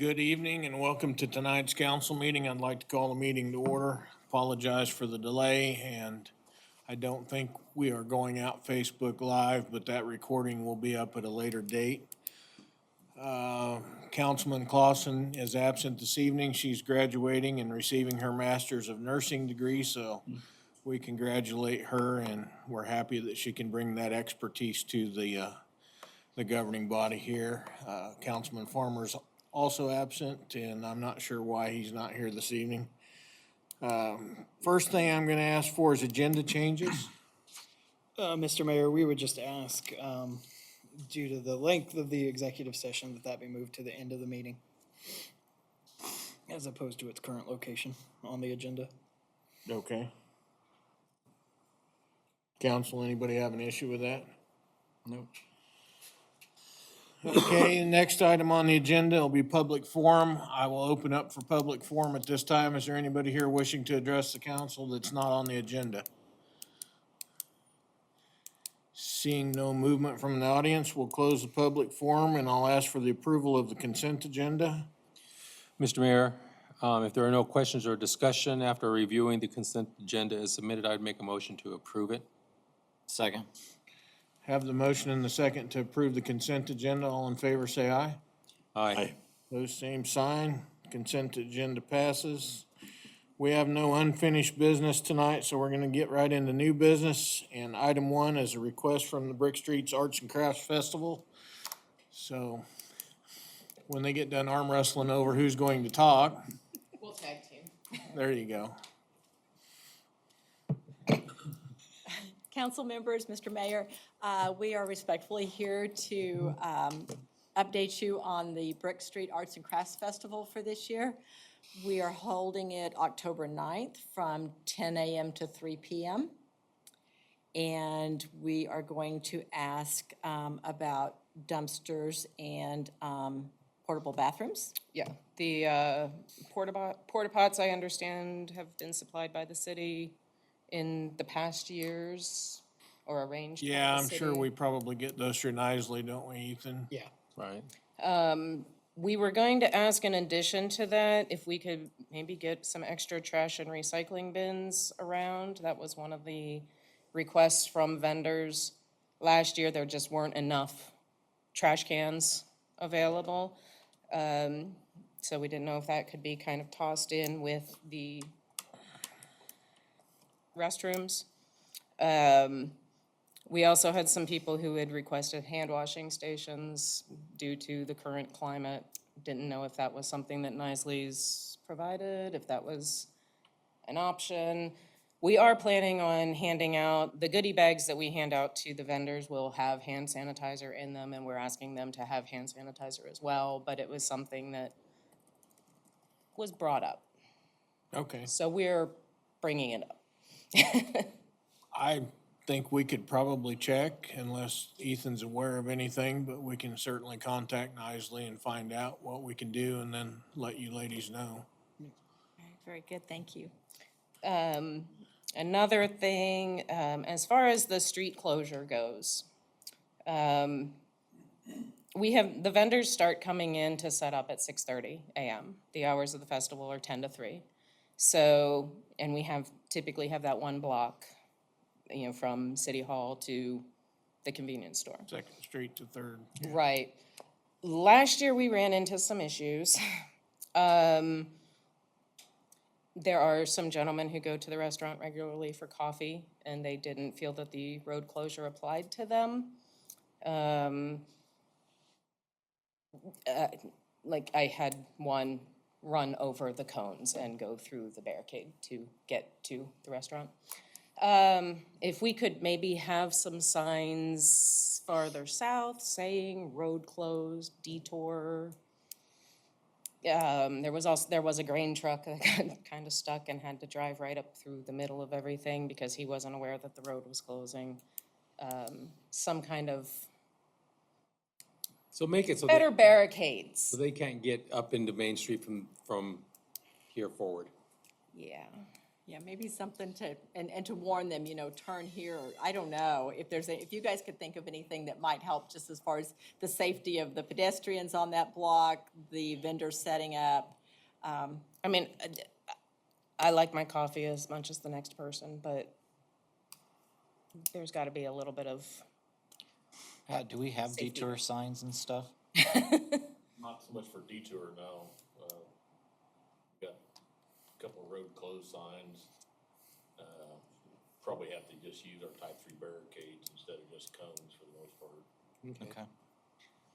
Good evening and welcome to tonight's council meeting. I'd like to call the meeting to order. Apologize for the delay, and I don't think we are going out Facebook Live, but that recording will be up at a later date. Councilman Clausen is absent this evening. She's graduating and receiving her Master's of Nursing degree, so we congratulate her, and we're happy that she can bring that expertise to the governing body here. Councilman Farmer's also absent, and I'm not sure why he's not here this evening. First thing I'm gonna ask for is agenda changes. Mr. Mayor, we would just ask, due to the length of the executive session, that be moved to the end of the meeting as opposed to its current location on the agenda. Okay. Council, anybody have an issue with that? Nope. Okay, next item on the agenda will be public forum. I will open up for public forum at this time. Is there anybody here wishing to address the council that's not on the agenda? Seeing no movement from the audience, we'll close the public forum and I'll ask for the approval of the consent agenda. Mr. Mayor, if there are no questions or discussion after reviewing the consent agenda as submitted, I'd make a motion to approve it. Second. Have the motion and the second to approve the consent agenda. All in favor, say aye. Aye. Those same sign. Consent agenda passes. We have no unfinished business tonight, so we're gonna get right into new business. And item one is a request from the Brick Streets Arts and Crafts Festival. So when they get done arm wrestling over who's going to talk, We'll tag team. there you go. Council members, Mr. Mayor, we are respectfully here to update you on the Brick Street Arts and Crafts Festival for this year. We are holding it October 9th from 10 a.m. to 3 p.m. And we are going to ask about dumpsters and portable bathrooms. Yeah, the porta pots, I understand, have been supplied by the city in the past years or arranged by the Yeah, I'm city. sure we probably get those through Isley, don't we, Ethan? Yeah. Right. We were going to ask in addition to that, if we could maybe get some extra trash and recycling bins around. That was one of the requests from vendors. Last year, there just weren't enough trash cans available. So we didn't know if that could be kind of tossed in with the restrooms. We also had some people who had requested hand washing stations due to the current climate. Didn't know if that was something that Nisley's provided, if that was an option. We are planning on handing out, the goodie bags that we hand out to the vendors will have hand sanitizer in them, and we're asking them to have hand sanitizer as well, but it was something that was brought up. Okay. So we're bringing it up. I think we could probably check unless Ethan's aware of anything, but we can certainly contact Isley and find out what we can do and then let you ladies know. Very good, thank you. Another thing, as far as the street closure goes, we have, the vendors start coming in to set up at 6:30 a.m. The hours of the festival are 10 to 3. So, and we typically have that one block, from City Hall to the convenience store. Second Street to Third. Right. Last year, we ran into some issues. There are some gentlemen who go to the restaurant regularly for coffee, and they didn't feel that the road closure applied to them. Like I had one run over the cones and go through the barricade to get to the restaurant. If we could maybe have some signs farther south saying road closed, detour. There was a grain truck that got kind of stuck and had to drive right up through the middle of everything because he wasn't aware that the road was closing. Some kind of So make it so better barricades. they can't get up into Main Street from here forward. Yeah. Yeah, maybe something to, and to warn them, turn here, or I don't know, if you guys could think of anything that might help just as far as the safety of the pedestrians on that block, the vendors setting up. I mean, I like my coffee as much as the next person, but there's gotta be a little bit of, Do we have detour signs and stuff? Not so much for detour, no. We got a couple of road closed signs. Probably have to just use our type 3 barricades instead of just cones for the most part. Okay.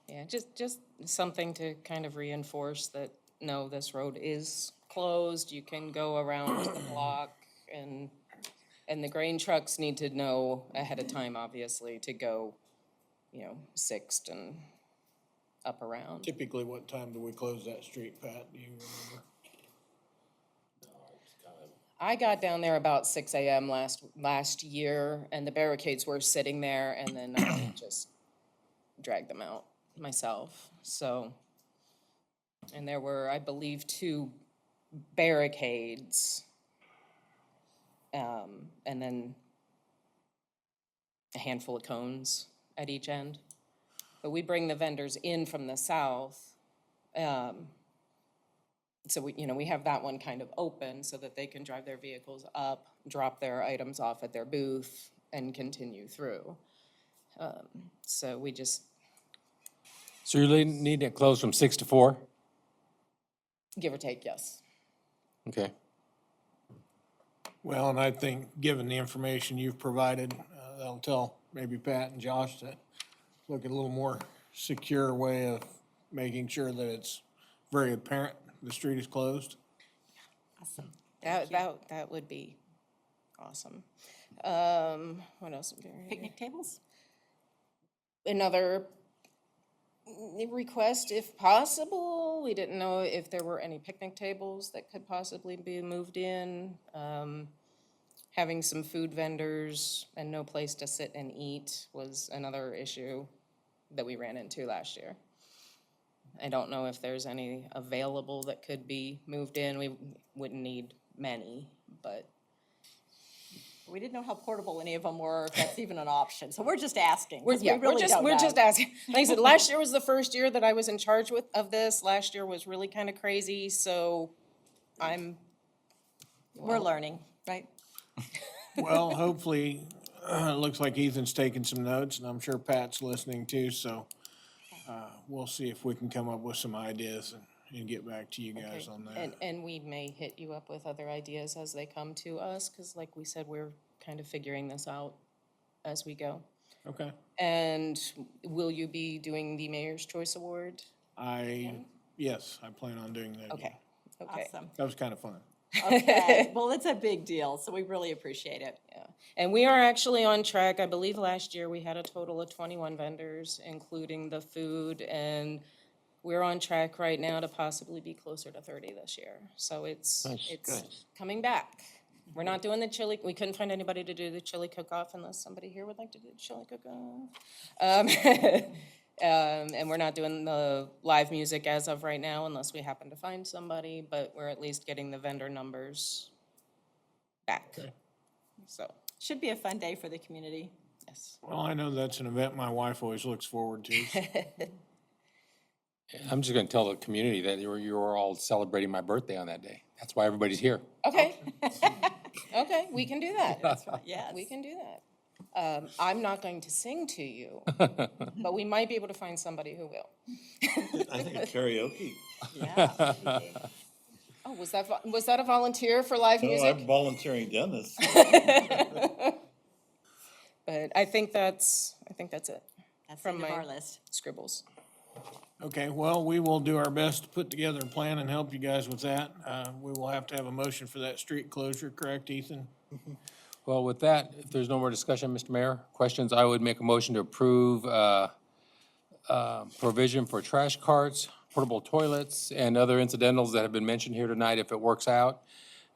yeah, just something to kind of reinforce that, no, this road is closed, you can go around the block, and the grain trucks need to know ahead of time, obviously, to go, Sixth and up around. Typically, what time do we close that street, Pat? Do you remember? It's kind of, I got down there about 6 a.m. last year, and the barricades were sitting there, and then I just dragged them out myself, so. And there were, I believe, 2 barricades, and then a handful of cones at each end. But we bring the vendors in from the south, so we have that one kind of open so that they can drive their vehicles up, drop their items off at their booth, and continue through. So we just So you're needing it closed from 6 to 4? give or take, yes. Okay. Well, and I think, given the information you've provided, that'll tell maybe Pat and Josh to look at a little more secure way of making sure that it's very apparent the street is closed. Awesome. That would be awesome. What else? Picnic tables? Another request, if possible. We didn't know if there were any picnic tables that could possibly be moved in. Having some food vendors and no place to sit and eat was another issue that we ran into last year. I don't know if there's any available that could be moved in. We wouldn't need many, but We didn't know how portable any of them were, if that's even an option, so we're just asking. 'Cause we're we really don't we're know. just asking. Like I said, last year was the first year that I was in charge of this. Last year was really kind of crazy, so We're learning, right? Well, hopefully, it looks like Ethan's taking some notes, and I'm sure Pat's listening too, so we'll see if we can come up with some ideas and get back to you guys on that. And we may hit you up with other ideas as they come to us, because like we said, we're kind of figuring this out as we go. Okay. And will you be doing the Mayor's Choice Award? Yes, I plan on doing that. Okay, okay. Awesome. That was kind of fun. Okay, well, it's a big deal, so we really appreciate it. Yeah, and we are actually on track. I believe last year we had a total of 21 vendors, including the food, and we're on track right now to possibly be closer to 30 this year. So it's coming back. We're not doing the chili, we couldn't find anybody to do the chili cook-off unless somebody here would like to do the chili cook-off. And we're not doing the live music as of right now unless we happen to find somebody, but we're at least getting the vendor numbers back. So, Should be a fun day for the community. yes. Well, I know that's an event my wife always looks forward to. I'm just gonna tell the community that you were all celebrating my birthday on that day. That's why everybody's here. Okay. Okay, we can do that. Yes. We can do that. I'm not going to sing to you, but we might be able to find somebody who will. I think karaoke. Yeah. Oh, was that a volunteer for live No, music? I'm volunteering done this. But I think that's it. That's the From end of my- our list. Scribbles. Okay, well, we will do our best to put together a plan and help you guys with that. We will have to have a motion for that street closure, correct, Ethan? Well, with that, if there's no more discussion, Mr. Mayor, questions, I would make a motion to approve provision for trash carts, portable toilets, and other incidentals that have been mentioned here tonight if it works out.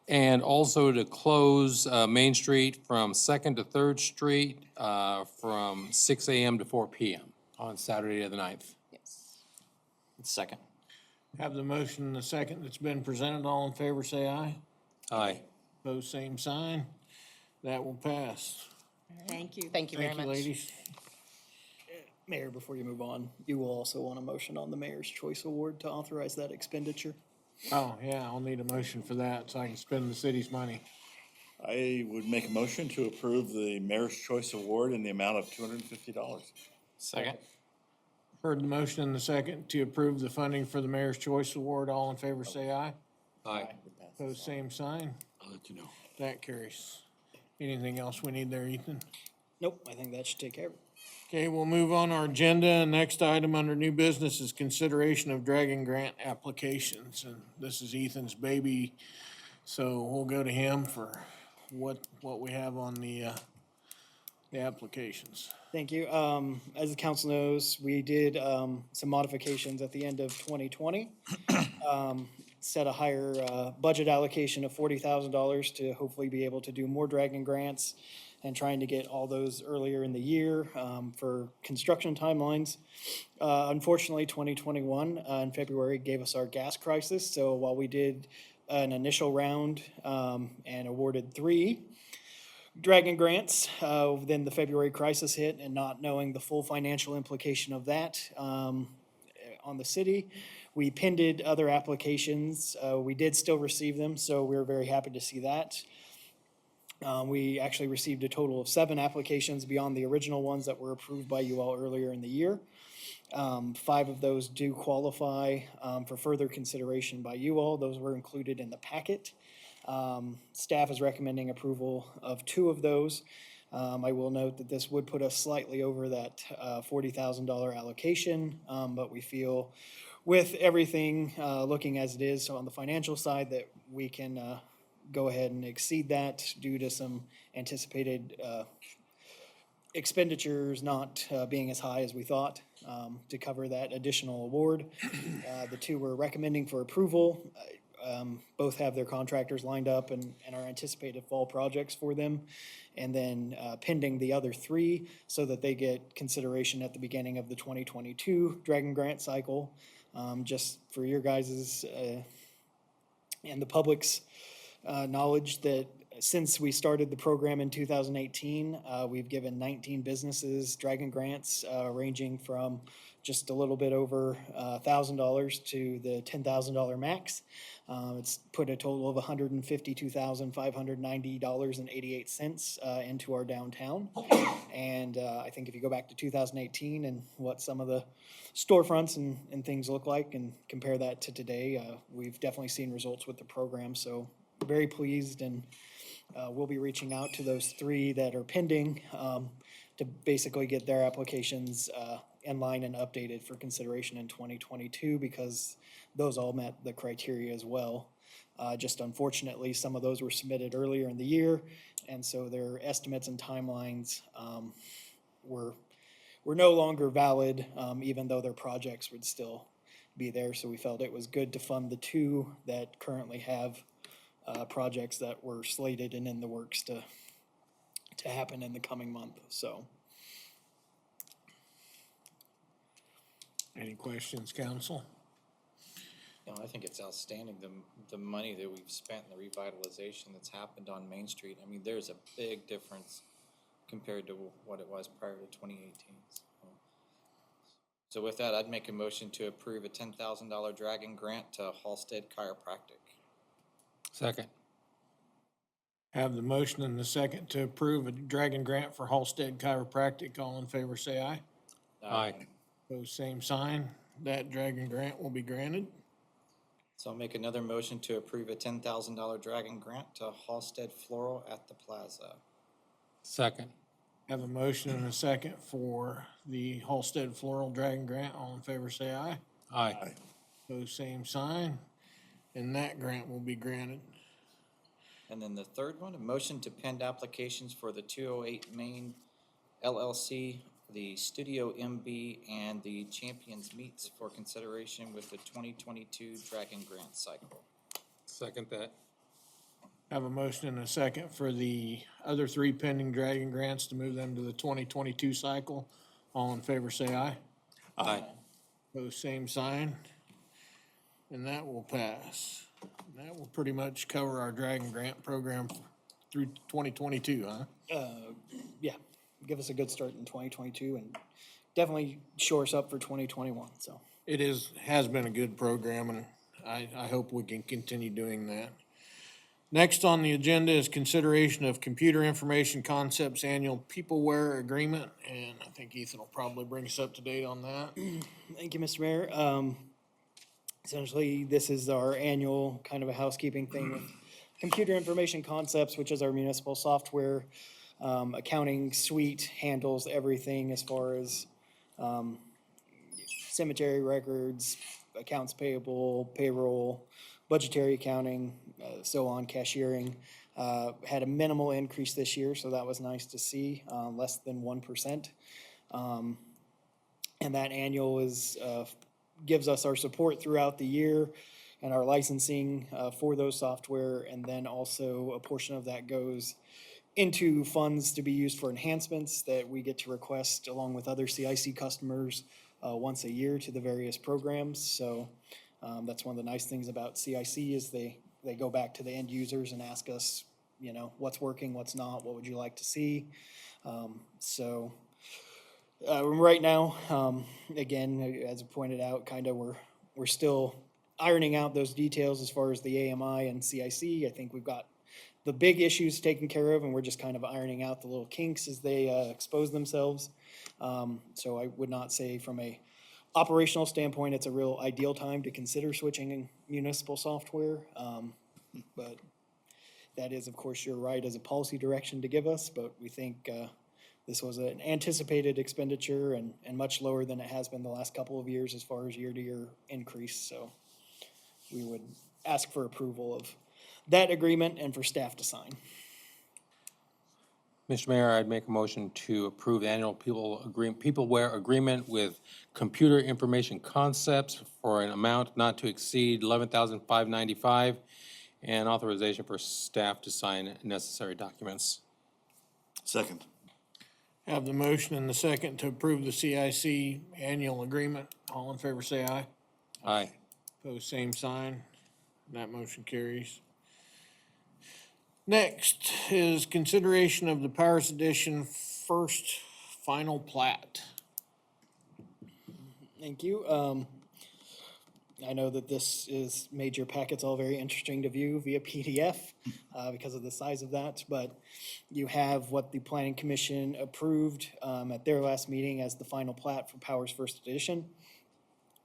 And also to close Main Street from 2nd to 3rd Street from 6 a.m. to 4 p.m. on Saturday the 9th. Yes. Second. Have the motion and the second that's been presented. All in favor, say aye. Aye. Pose same sign. That will pass. Thank you. Thank you very Thank you, much. ladies. Mayor, before you move on, you will also want a motion on the Mayor's Choice Award to authorize that expenditure. Oh, yeah, I'll need a motion for that so I can spend the city's money. I would make a motion to approve the Mayor's Choice Award in the amount of $250. Second? Heard the motion and the second to approve the funding for the Mayor's Choice Award. All in favor, say aye. Aye. Pose same sign. I'll let you know. That carries. Anything else we need there, Ethan? Nope, I think that should take care of it. Okay, we'll move on our agenda. Next item under new business is consideration of Dragon Grant applications. And this is Ethan's baby, so we'll go to him for what we have on the applications. Thank you. As the council knows, we did some modifications at the end of 2020. Set a higher budget allocation of $40,000 to hopefully be able to do more Dragon grants and trying to get all those earlier in the year for construction timelines. Unfortunately, 2021 in February gave us our gas crisis. So while we did an initial round and awarded 3 Dragon grants, then the February crisis hit, and not knowing the full financial implication of that on the city, we pended other applications. We did still receive them, so we were very happy to see that. We actually received a total of 7 applications beyond the original ones that were approved by you all earlier in the year. 5 of those do qualify for further consideration by you all. Those were included in the packet. Staff is recommending approval of 2 of those. I will note that this would put us slightly over that $40,000 allocation, but we feel with everything looking as it is on the financial side that we can go ahead and exceed that due to some anticipated expenditures not being as high as we thought to cover that additional award. The 2 we're recommending for approval. Both have their contractors lined up and are anticipated fall projects for them. And then pending the other 3 so that they get consideration at the beginning of the 2022 Dragon Grant cycle. Just for your guys's and the public's knowledge that since we started the program in 2018, we've given 19 businesses Dragon Grants ranging from just a little bit over $1,000 to the $10,000 max. It's put a total of $152,590.88 into our downtown. And I think if you go back to 2018 and what some of the storefronts and things look like and compare that to today, we've definitely seen results with the program. So very pleased, and we'll be reaching out to those 3 that are pending to basically get their applications in line and updated for consideration in 2022 because those all met the criteria as well. Just unfortunately, some of those were submitted earlier in the year, and so their estimates and timelines were no longer valid, even though their projects would still be there. So we felt it was good to fund the 2 that currently have projects that were slated and in the works to happen in the coming month. So. Any questions, council? No, I think it's outstanding, the money that we've spent in the revitalization that's happened on Main Street. I mean, there's a big difference compared to what it was prior to 2018. So with that, I'd make a motion to approve a $10,000 Dragon grant to Halstead Chiropractic. Second. Have the motion and the second to approve a Dragon Grant for Halstead Chiropractic. All in favor, say aye. Aye. Pose same sign. That Dragon Grant will be granted. So I'll make another motion to approve a $10,000 Dragon grant to Halstead Floral at the Plaza. Second. Have a motion and a second for the Halstead Floral Dragon Grant. All in favor, say aye. Aye. Pose same sign, and that grant will be granted. And then the third one, a motion to pend applications for the 208 Main LLC, the Studio MB, and the Champions Meets for consideration with the 2022 Dragon Grant cycle. Second that. Have a motion and a second for the other 3 pending Dragon Grants to move them to the 2022 cycle. All in favor, say aye. Aye. Pose same sign, and that will pass. That will pretty much cover our Dragon Grant program through 2022, huh? Yeah, give us a good start in 2022 and definitely shore us up for 2021, so. Has been a good program, and I hope we can continue doing that. Next on the agenda is consideration of Computer Information Concepts Annual Peopleware Agreement, and I think Ethan will probably bring us up to date on that. Thank you, Mr. Mayor. Essentially, this is our annual kind of a housekeeping thing with Computer Information Concepts, which is our municipal software. Accounting suite handles everything as far as cemetery records, accounts payable, payroll, budgetary accounting, so on, cashiering. Had a minimal increase this year, so that was nice to see, less than 1%. And that annual gives us our support throughout the year and our licensing for those software, and then also a portion of that goes into funds to be used for enhancements that we get to request along with other CIC customers once a year to the various programs. So that's one of the nice things about CIC is they go back to the end users and ask us, you know, what's working, what's not, what would you like to see? Right now, again, as I pointed out, kind of we're still ironing out those details as far as the AMI and CIC. I think we've got the big issues taken care of, and we're just kind of ironing out the little kinks as they expose themselves. So I would not say from a operational standpoint, it's a real ideal time to consider switching municipal software. But that is, of course, your right as a policy direction to give us, but we think this was an anticipated expenditure and much lower than it has been the last couple of years as far as year-to-year increase. So we would ask for approval of that agreement and for staff to sign. Mr. Mayor, I'd make a motion to approve the annual Peopleware Agreement with Computer Information Concepts for an amount not to exceed $11,595 and authorization for staff to sign necessary documents. Second. Have the motion and the second to approve the CIC annual agreement. All in favor, say aye. Aye. Pose same sign. That motion carries. Next is consideration of the Powers Edition first final plat. Thank you. I know that this is made your packets all very interesting to view via PDF because of the size of that, but you have what the Planning Commission approved at their last meeting as the final plat for Powers First Edition,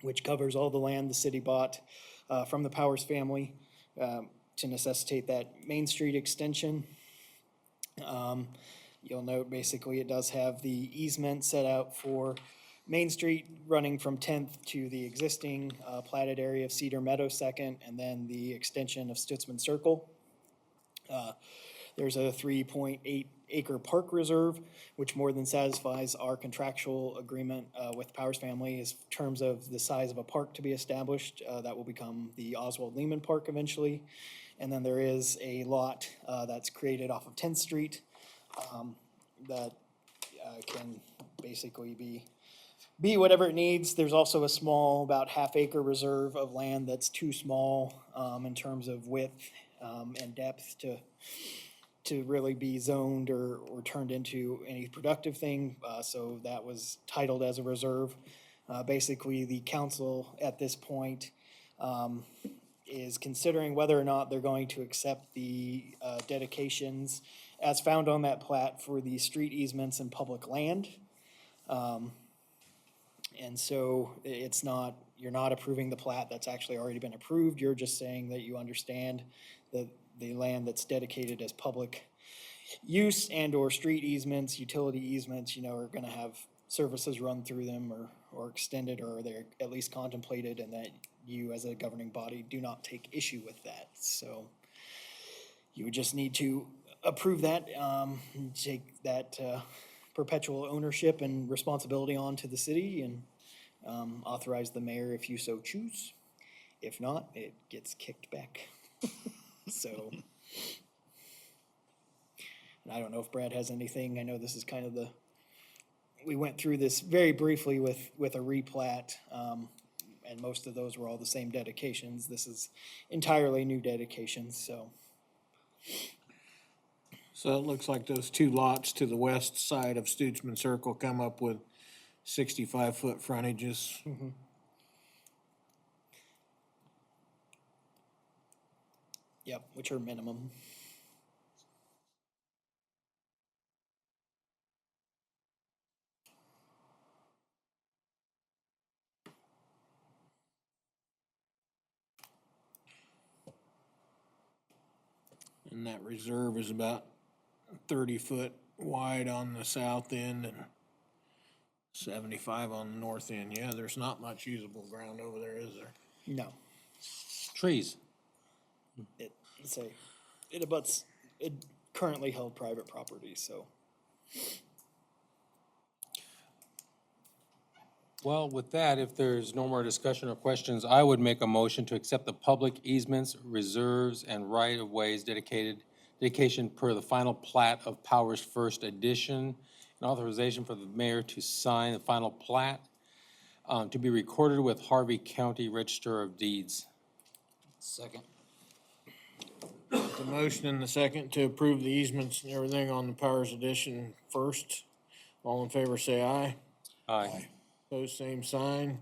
which covers all the land the city bought from the Powers family to necessitate that Main Street extension. You'll note basically it does have the easement set out for Main Street running from 10th to the existing platted area of Cedar Meadow Second, and then the extension of Stutzman Circle. There's a 3.8 acre park reserve, which more than satisfies our contractual agreement with Powers family in terms of the size of a park to be established. That will become the Oswald Lehman Park eventually. And then there is a lot that's created off of 10th Street that can basically be whatever it needs. There's also a small, about half-acre reserve of land that's too small in terms of width and depth to really be zoned or turned into any productive thing. So that was titled as a reserve. Basically, the council at this point is considering whether or not they're going to accept the dedications as found on that plat for the street easements and public land. And so it's not, you're not approving the plat that's actually already been approved. You're just saying that you understand that the land that's dedicated as public use and or street easements, utility easements, you know, are gonna have services run through them or extended, or they're at least contemplated, and that you as a governing body do not take issue with that. So you would just need to approve that, take that perpetual ownership and responsibility onto the city, and authorize the mayor if you so choose. If not, it gets kicked back. So, and I don't know if Brad has anything. I know this is kind of we went through this very briefly with a replat and most of those were all the same dedications. This is entirely new dedications, so. So it looks like those two lots to the west side of Stootsman Circle come up with 65-foot frontages. Yep, which are minimum. And that reserve is about 30-foot wide on the south end and 75 on the north end. Yeah, there's not much usable ground over there, is there? No, Trees. it abuts, it currently held private property, so. Well, with that, if there's no more discussion or questions, I would make a motion to accept the public easements, reserves, and right-of-ways dedication per the final plat of Powers First Edition, and authorization for the mayor to sign the final plat to be recorded with Harvey County Register of Deeds. Second. The motion and the second to approve the easements and everything on the Powers Edition first. All in favor, say aye. Aye. Pose same sign.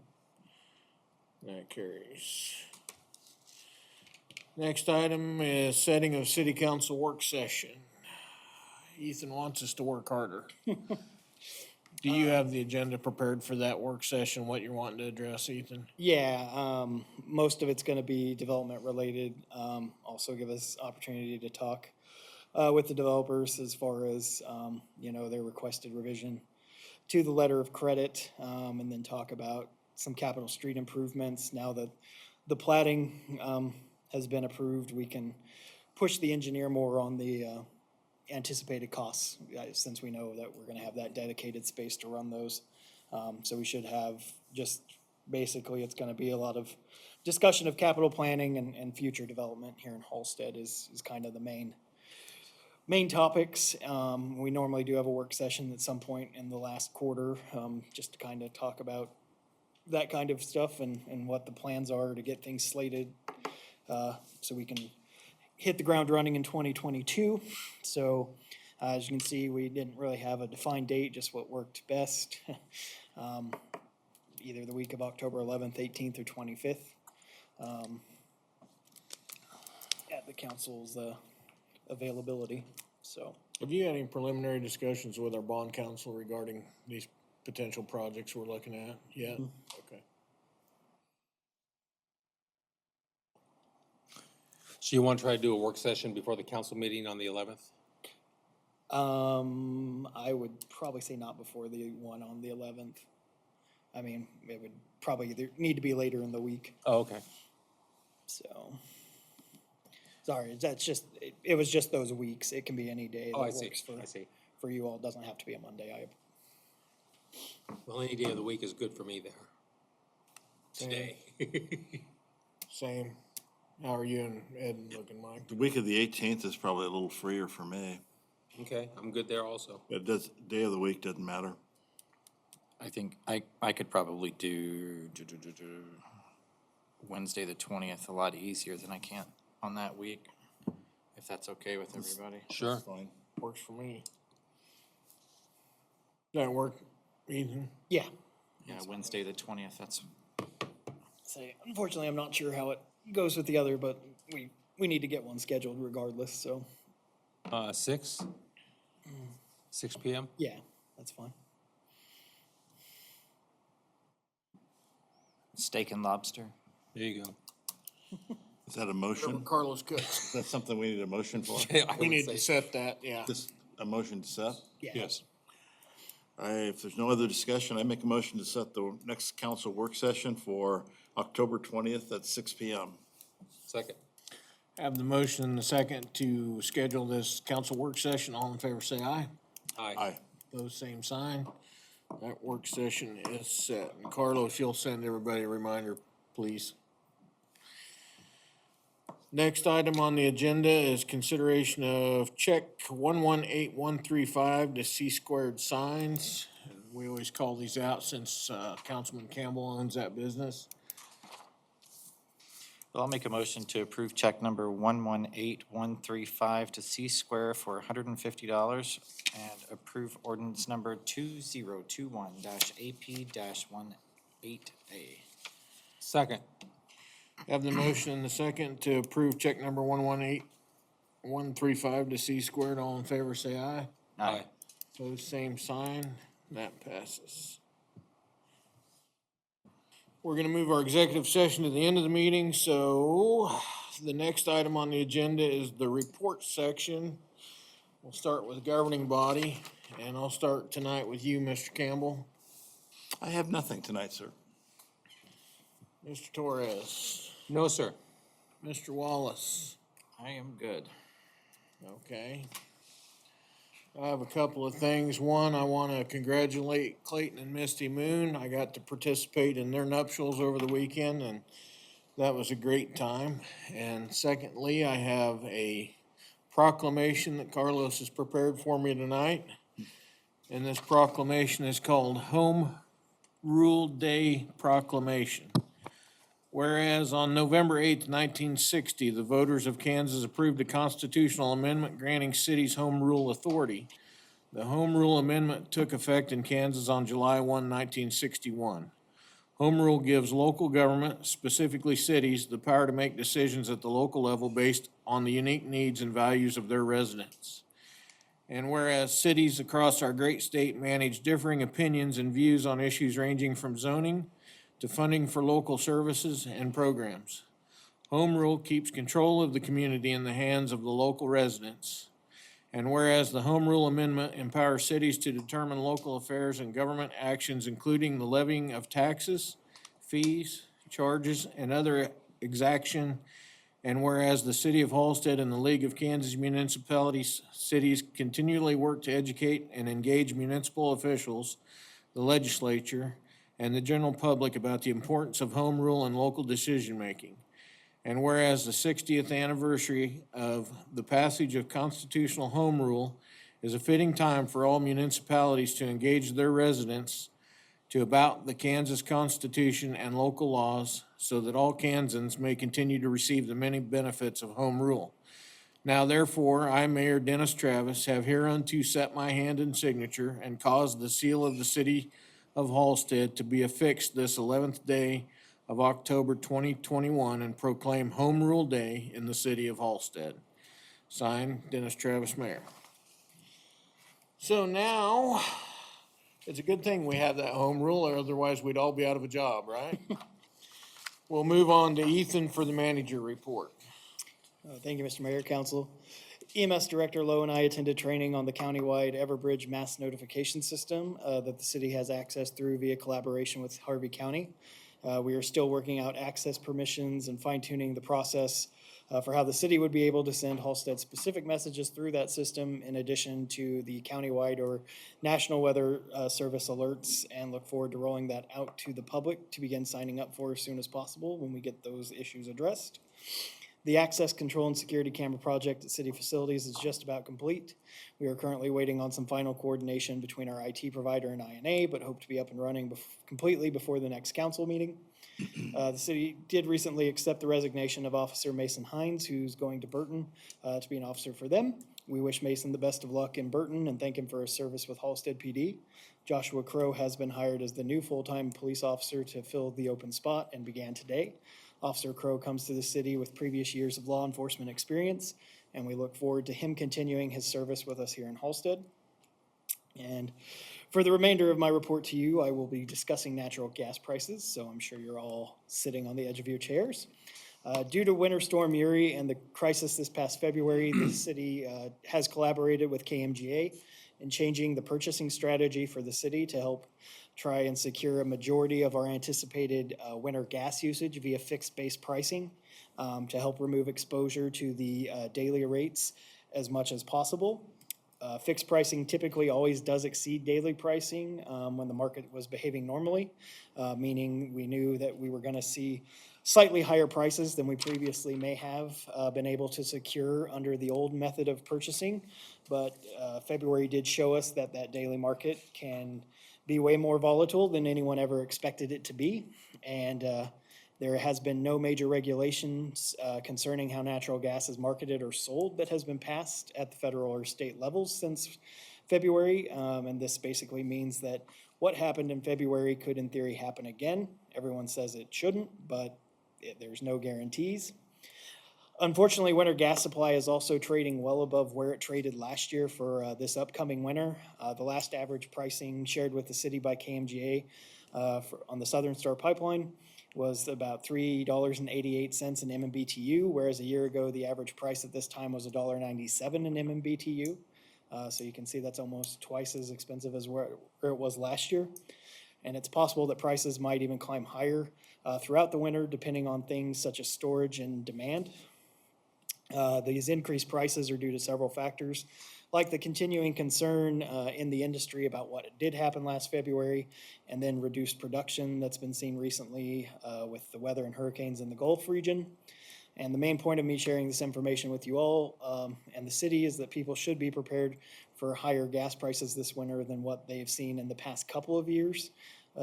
That carries. Next item is setting of city council work session. Ethan wants us to work harder. Do you have the agenda prepared for that work session, what you're wanting to address, Ethan? Yeah, most of it's gonna be development related. Also give us opportunity to talk with the developers as far as, their requested revision to the letter of credit, and then talk about some capital street improvements. Now that the plating has been approved, we can push the engineer more on the anticipated costs, since we know that we're gonna have that dedicated space to run those. So we should have just, basically, it's gonna be a lot of discussion of capital planning and future development here in Halstead is kind of the main topics. We normally do have a work session at some point in the last quarter, just to kind of talk about that kind of stuff and what the plans are to get things slated, so we can hit the ground running in 2022. So, as you can see, we didn't really have a defined date, just what worked best. Either the week of October 11th, 18th, or 25th. At the council's availability, so. Have you had any preliminary discussions with our bond council regarding these potential projects we're looking at yet? Okay. So you want to try to do a work session before the council meeting on the 11th? I would probably say not before the one on the 11th. I mean, it would probably either need to be later in the week, Oh, okay. so. Sorry, that's just, it was just those weeks. It can be any day Oh, I that see, works I see. for you all. It doesn't have to be a Monday. Well, any day of the week is good for me there. Today. Same. How are you and Ed looking, Mike? The week of the 18th is probably a little freer for me. Okay, I'm good there also. It does, day of the week doesn't matter. I think I could probably do Wednesday the 20th a lot easier than I can on that week, if that's okay with everybody. Sure. Fine. Works for me. Does that work, Ethan? Yeah. Yeah, Wednesday the 20th, that's, Say, unfortunately, I'm not sure how it goes with the other, but we need to get one scheduled regardless, so, 6? 6 PM? yeah, that's fine. steak and lobster. There you go. Is that a motion? Carlos cooks. That's something we need a motion for? I We would need say- to set that, yeah. This, a motion to set? Yeah. Yes. All right, if there's no other discussion, I make a motion to set the next council work session for October 20th at 6 PM. Second. Have the motion and the second to schedule this council work session. All in favor, say aye. Aye. Aye. Those same sign. That work session is set. And Carlos, you'll send everybody a reminder, please. Next item on the agenda is consideration of check 118135 to C Squared Signs. We always call these out since Councilman Campbell owns that business. I'll make a motion to approve check number 118135 to C Square for $150 and approve ordinance number 2021-AP-18A. Second. Have the motion and the second to approve check number 118135 to C Squared. All in favor, say aye. Aye. Opposed, same sign. That passes. We're gonna move our executive session to the end of the meeting, so the next item on the agenda is the report section. We'll start with governing body, and I'll start tonight with you, Mr. Campbell. I have nothing tonight, sir. Mr. Torres, No, sir. Mr. Wallace. I am good. Okay. I have a couple of things. One, I want to congratulate Clayton and Misty Moon. I got to participate in their nuptials over the weekend, and that was a great time. And secondly, I have a proclamation that Carlos has prepared for me tonight. And this proclamation is called Home Rule Day Proclamation. Whereas on November 8th, 1960, the voters of Kansas approved a constitutional amendment granting cities home rule authority. The Home Rule Amendment took effect in Kansas on July 1, 1961. Home rule gives local government, specifically cities, the power to make decisions at the local level based on the unique needs and values of their residents. And whereas cities across our great state manage differing opinions and views on issues ranging from zoning to funding for local services and programs. Home rule keeps control of the community in the hands of the local residents. And whereas the Home Rule Amendment empowers cities to determine local affairs and government actions, including the levying of taxes, fees, charges, and other exaction. And whereas the City of Halstead and the League of Kansas Municipalities Cities continually work to educate and engage municipal officials, the legislature, and the general public about the importance of home rule and local decision-making. And whereas the 60th anniversary of the passage of constitutional home rule is a fitting time for all municipalities to engage their residents about the Kansas Constitution and local laws so that all Kansans may continue to receive the many benefits of home rule. Now therefore, I, Mayor Dennis Travis, have hereunto set my hand and signature and caused the seal of the City of Halstead to be affixed this 11th day of October 2021 and proclaim Home Rule Day in the City of Halstead. Signed, Dennis Travis, Mayor. So now, it's a good thing we have that home rule, or otherwise we'd all be out of a job, right? We'll move on to Ethan for the manager report. Thank you, Mr. Mayor, Council. EMS Director Lowe and I attended training on the countywide Everbridge mass notification system that the city has access through via collaboration with Harvey County. We are still working out access permissions and fine-tuning the process for how the city would be able to send Halstead-specific messages through that system in addition to the countywide or National Weather Service alerts, and look forward to rolling that out to the public to begin signing up for as soon as possible when we get those issues addressed. The access control and security camera project at city facilities is just about complete. We are currently waiting on some final coordination between our IT provider and INA, but hope to be up and running completely before the next council meeting. The city did recently accept the resignation of Officer Mason Hines, who's going to Burton to be an officer for them. We wish Mason the best of luck in Burton and thank him for his service with Halstead PD. Joshua Crow has been hired as the new full-time police officer to fill the open spot and began today. Officer Crow comes to the city with previous years of law enforcement experience, and we look forward to him continuing his service with us here in Halstead. And for the remainder of my report to you, I will be discussing natural gas prices, so I'm sure you're all sitting on the edge of your chairs. Due to Winter Storm Uri and the crisis this past February, the city has collaborated with KMGA in changing the purchasing strategy for the city to help try and secure a majority of our anticipated winter gas usage via fixed-based pricing to help remove exposure to the daily rates as much as possible. Fixed pricing typically always does exceed daily pricing when the market was behaving normally, meaning we knew that we were going to see slightly higher prices than we previously may have been able to secure under the old method of purchasing. But February did show us that that daily market can be way more volatile than anyone ever expected it to be. And There has been no major regulations concerning how natural gas is marketed or sold that has been passed at the federal or state levels since February. And this basically means that what happened in February could in theory happen again. Everyone says it shouldn't, but there's no guarantees. Unfortunately, winter gas supply is also trading well above where it traded last year for this upcoming winter. The last average pricing shared with the city by KMGA on the Southern Star Pipeline was about $3.88 an MMBTU, whereas a year ago, the average price at this time was $1.97 an MMBTU. So you can see that's almost twice as expensive as where it was last year. And it's possible that prices might even climb higher throughout the winter, depending on things such as storage and demand. These increased prices are due to several factors, like the continuing concern in the industry about what did happen last February, and then reduced production that's been seen recently with the weather and hurricanes in the Gulf region. And the main point of me sharing this information with you all and the city is that people should be prepared for higher gas prices this winter than what they've seen in the past couple of years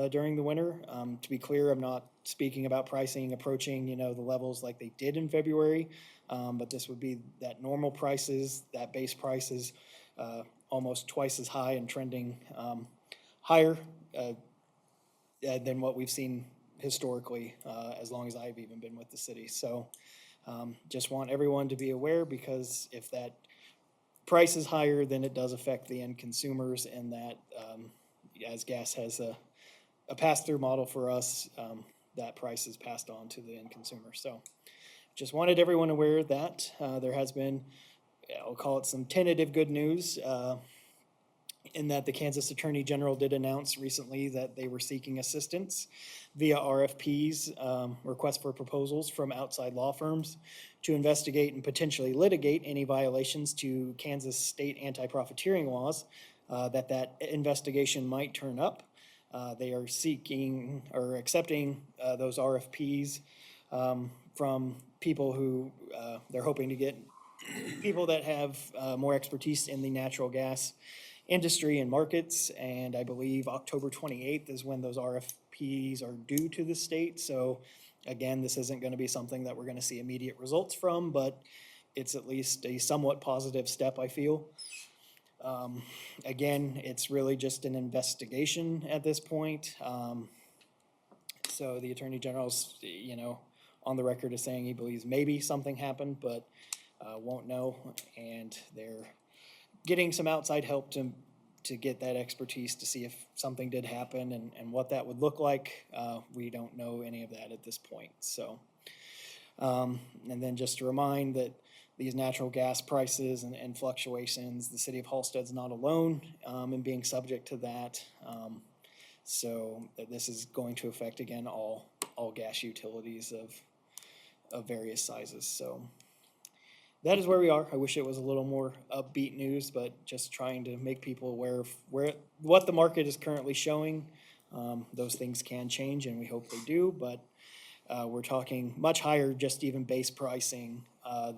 during the winter. To be clear, I'm not speaking about pricing approaching, the levels like they did in February, but this would be that normal prices, that base prices, almost twice as high and trending higher than what we've seen historically, as long as I've even been with the city. So just want everyone to be aware, because if that price is higher, then it does affect the end consumers, and that as gas has a pass-through model for us, that price is passed on to the end consumer. So just wanted everyone aware of that. There has been, I'll call it some tentative good news, in that the Kansas Attorney General did announce recently that they were seeking assistance via RFPs, requests for proposals from outside law firms to investigate and potentially litigate any violations to Kansas state anti-profiteering laws that investigation might turn up. They are seeking or accepting those RFPs from people who they're hoping to get people that have more expertise in the natural gas industry and markets. And I believe October 28th is when those RFPs are due to the state. So again, this isn't going to be something that we're going to see immediate results from, but it's at least a somewhat positive step, I feel. Again, it's really just an investigation at this point. So the Attorney General's, on the record is saying he believes maybe something happened, but won't know. And they're getting some outside help to get that expertise to see if something did happen and what that would look like. We don't know any of that at this point. So, and then just to remind that these natural gas prices and fluctuations, the city of Halstead's not alone in being subject to that. So this is going to affect, again, all gas utilities of various sizes. So that is where we are. I wish it was a little more upbeat news, but just trying to make people aware of what the market is currently showing. Those things can change, and we hope they do, but we're talking much higher, just even base pricing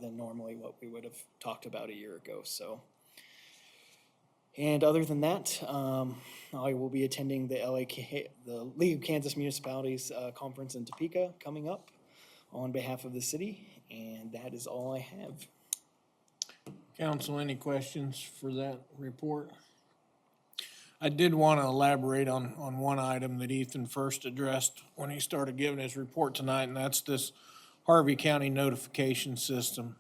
than normally what we would have talked about a year ago. So, and other than that, I will be attending the League of Kansas Municipalities conference in Topeka coming up on behalf of the city, and that is all I have. Council, any questions for that report? I did want to elaborate on one item that Ethan first addressed when he started giving his report tonight, and that's this Harvey County notification system.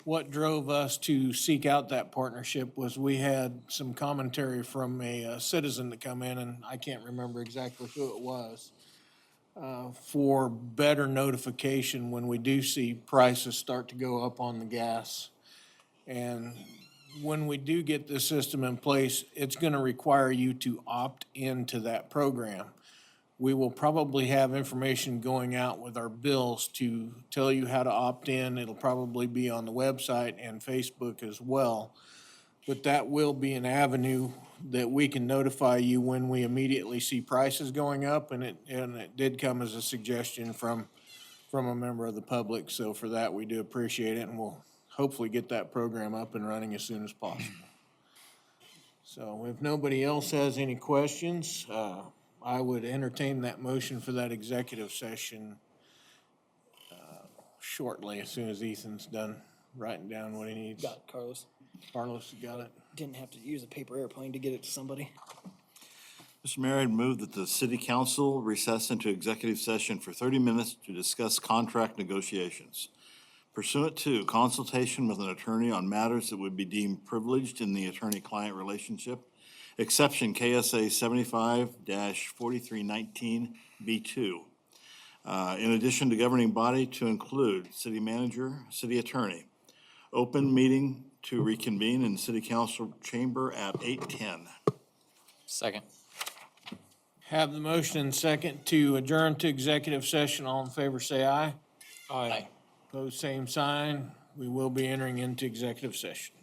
What drove us to seek out that partnership was we had some commentary from a citizen that come in, and I can't remember exactly who it was, for better notification when we do see prices start to go up on the gas. And when we do get this system in place, it's going to require you to opt into that program. We will probably have information going out with our bills to tell you how to opt in. It'll probably be on the website and Facebook as well. But that will be an avenue that we can notify you when we immediately see prices going up. And it did come as a suggestion from a member of the public. So for that, we do appreciate it, and we'll hopefully get that program up and running as soon as possible. So if nobody else has any questions, I would entertain that motion for that executive session shortly, as soon as Ethan's done writing down what he needs. Got it, Carlos. Carlos, you got it? Didn't have to use a paper airplane to get it to somebody. Mr. Mayor, I'd move that the city council recess into executive session for 30 minutes to discuss contract negotiations pursuant to consultation with an attorney on matters that would be deemed privileged in the attorney-client relationship, exception KSA 75-4319B2. In addition to governing body to include city manager, city attorney. Open meeting to reconvene in city council chamber at 8:10. Second. Have the motion and second to adjourn to executive session. All in favor, say aye. Aye. Opposed, same sign. We will be entering into executive session.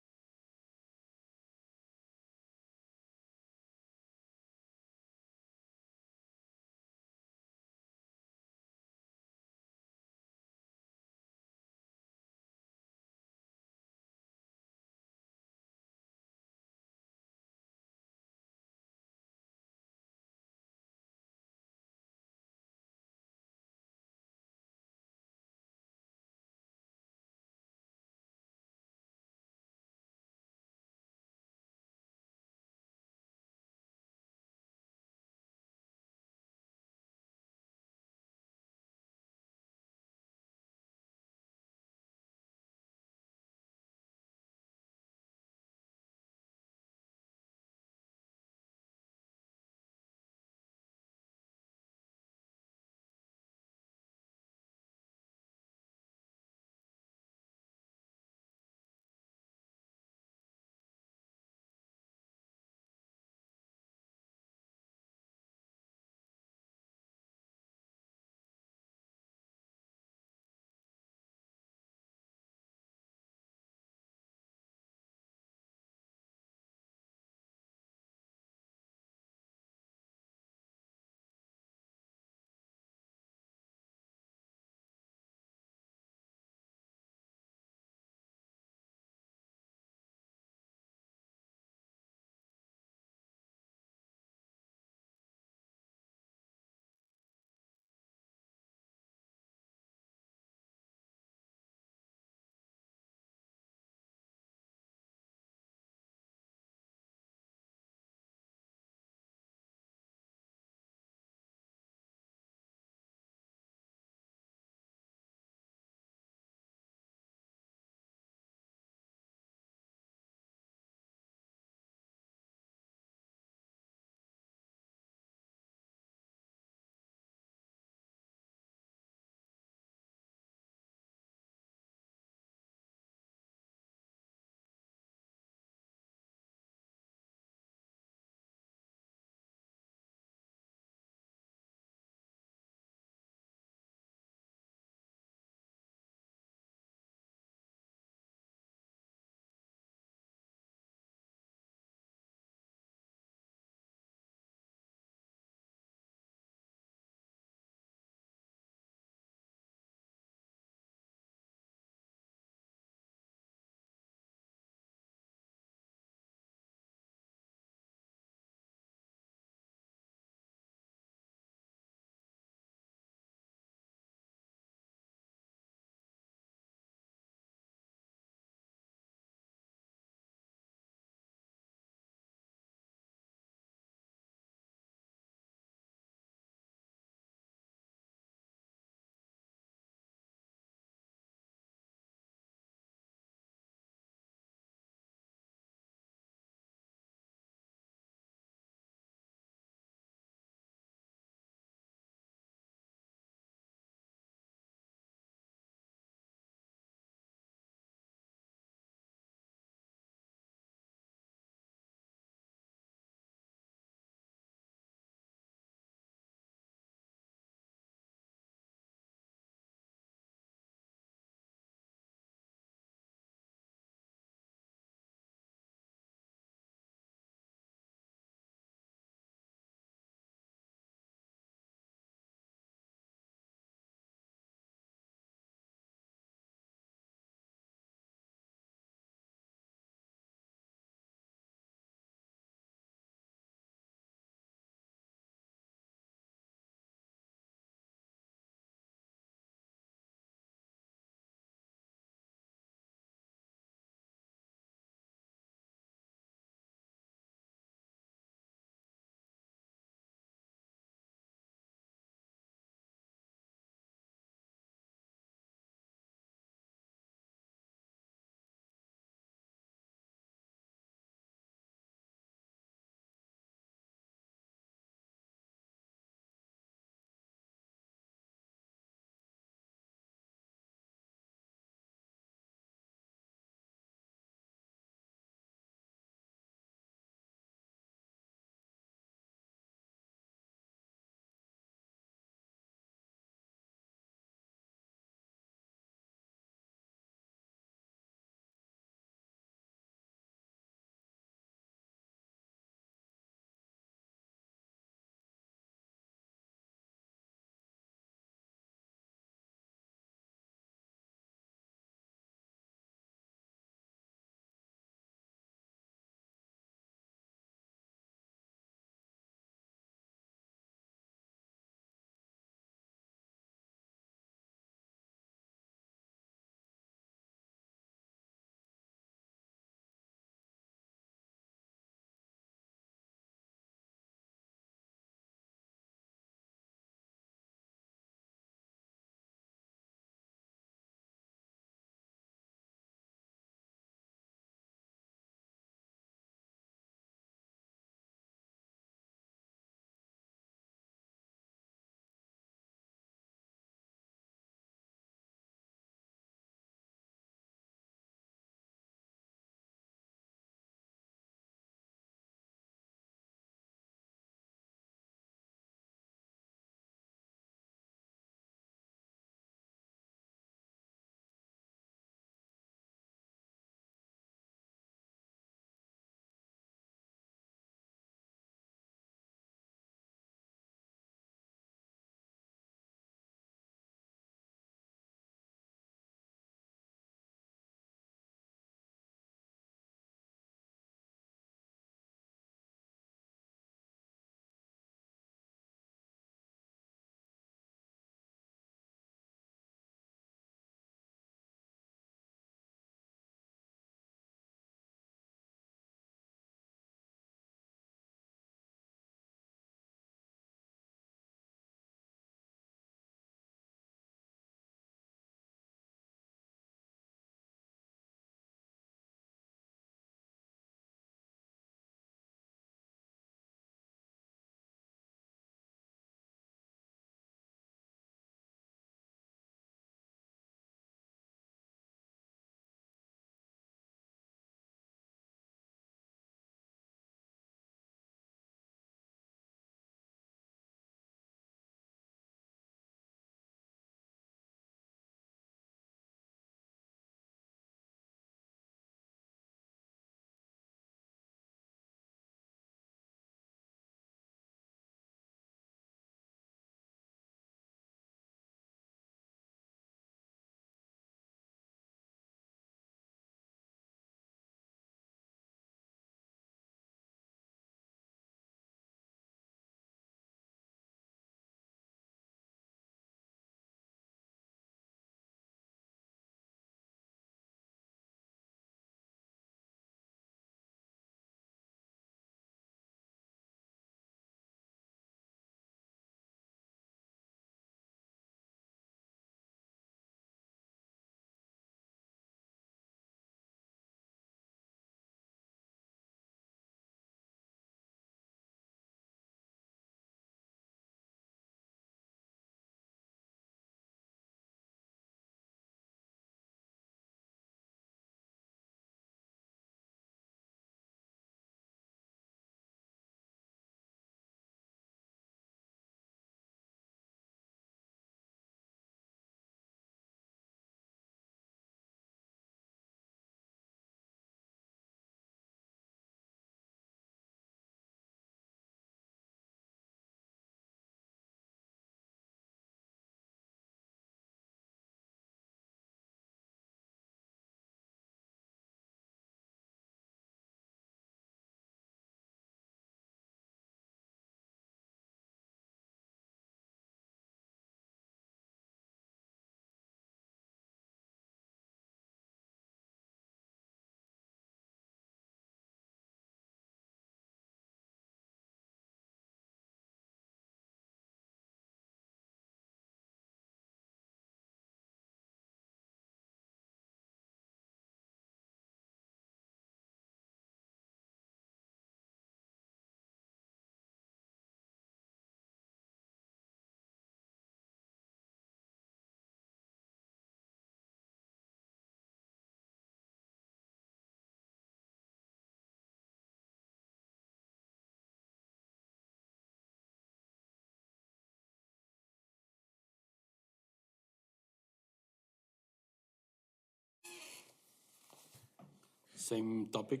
Same topic.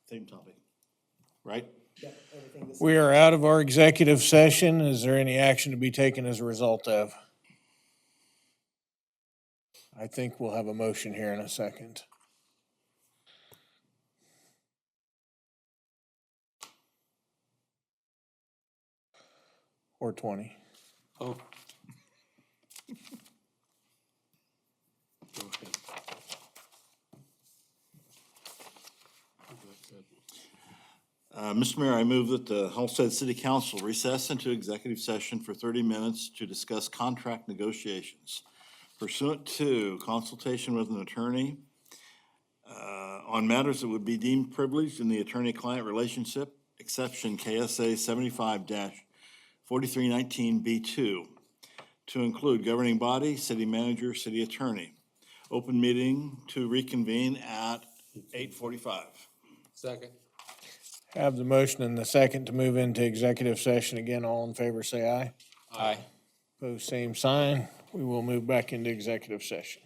Same topic, right? We are out of our executive session. Is there any action to be taken as a result of? I think we'll have a motion here in a second. Or 20. Oh. Go ahead. Mr. Mayor, I move that the Halstead City Council recess into executive session for 30 minutes to discuss contract negotiations pursuant to consultation with an attorney on matters that would be deemed privileged in the attorney-client relationship, exception KSA 75-4319B2, to include governing body, city manager, city attorney. Open meeting to reconvene at 8:45. Second. Have the motion and the second to move into executive session. Again, all in favor, say aye. Aye. Opposed, same sign. We will move back into executive session.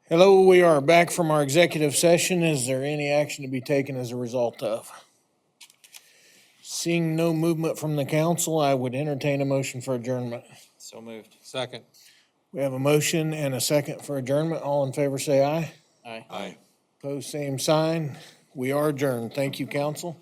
Hello, we are back from our executive session. Is there any action to be taken as a result of? Seeing no movement from the council, I would entertain a motion for adjournment. So moved. Second. We have a motion and a second for adjournment. All in favor, say aye. Aye. Aye. Opposed, same sign. We are adjourned. Thank you, council.